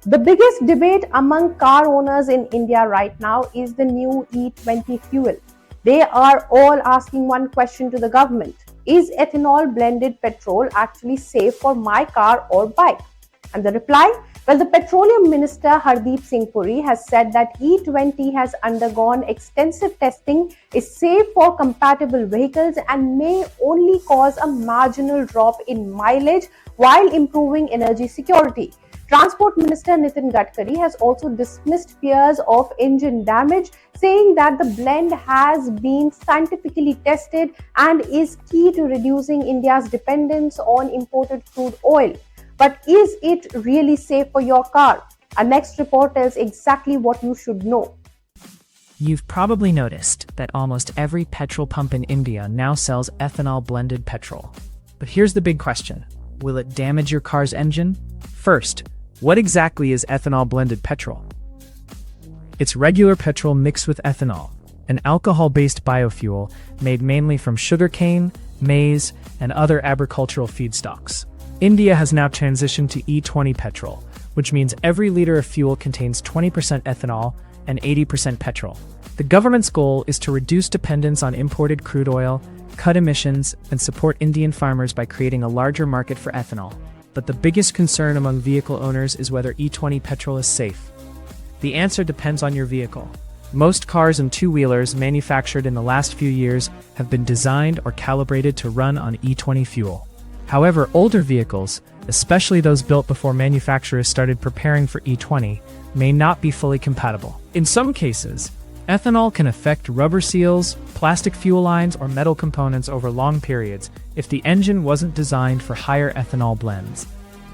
The biggest debate among car owners in India right now is the new E-20 fuel. They are all asking one question to the government. Is ethanol blended petrol actually safe for my car or bike? And the reply? Well, the Petroleum Minister Hardeep Singh Puri has said that E-20 has undergone extensive testing, is safe for compatible vehicles, and may only cause a marginal drop in mileage while improving energy security. Transport Minister Nitin Gadkari has also dismissed fears of engine damage, saying that the blend has been scientifically tested and is key to reducing India's dependence on imported crude oil. But is it really safe for your car? Our next report tells exactly what you should know. You've probably noticed that almost every petrol pump in India now sells ethanol-blended petrol. But here's the big question. Will it damage your car's engine? First, what exactly is ethanol-blended petrol? It's regular petrol mixed with ethanol, an alcohol-based biofuel made mainly from sugarcane, maize, and other agricultural feedstocks. India has now transitioned to E-20 petrol, which means every liter of fuel contains 20% ethanol and 80% petrol. The government's goal is to reduce dependence on imported crude oil, cut emissions, and support Indian farmers by creating a larger market for ethanol. But the biggest concern among vehicle owners is whether E-20 petrol is safe. The answer depends on your vehicle. Most cars and two-wheelers manufactured in the last few years have been designed or calibrated to run on E-20 fuel. However, older vehicles, especially those built before manufacturers started preparing for E-20, may not be fully compatible. In some cases, ethanol can affect rubber seals, plastic fuel lines, or metal components over long periods if the engine wasn't designed for higher ethanol blends.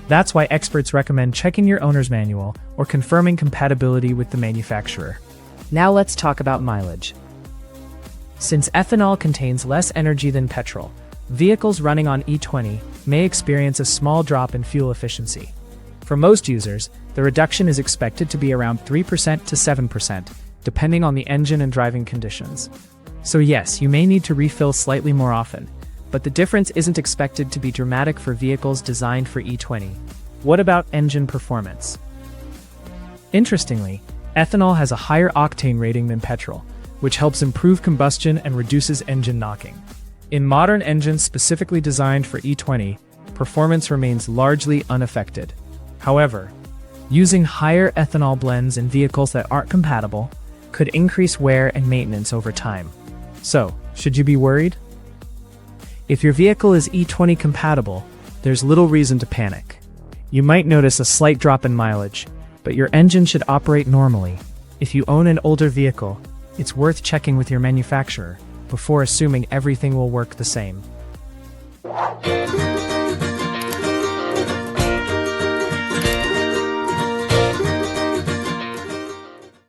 That's why experts recommend checking your owner's manual or confirming compatibility with the manufacturer. Now let's talk about mileage. Since ethanol contains less energy than petrol, vehicles running on E-20 may experience a small drop in fuel efficiency. For most users, the reduction is expected to be around 3% to 7%, depending on the engine and driving conditions. So yes, you may need to refill slightly more often, but the difference isn't expected to be dramatic for vehicles designed for E-20. What about engine performance? Interestingly, ethanol has a higher octane rating than petrol, which helps improve combustion and reduces engine knocking. In modern engines specifically designed for E-20, performance remains largely unaffected. However, using higher ethanol blends in vehicles that aren't compatible could increase wear and maintenance over time. So, should you be worried? If your vehicle is E-20 compatible, there's little reason to panic. You might notice a slight drop in mileage, but your engine should operate normally. If you own an older vehicle, it's worth checking with your manufacturer before assuming everything will work the same.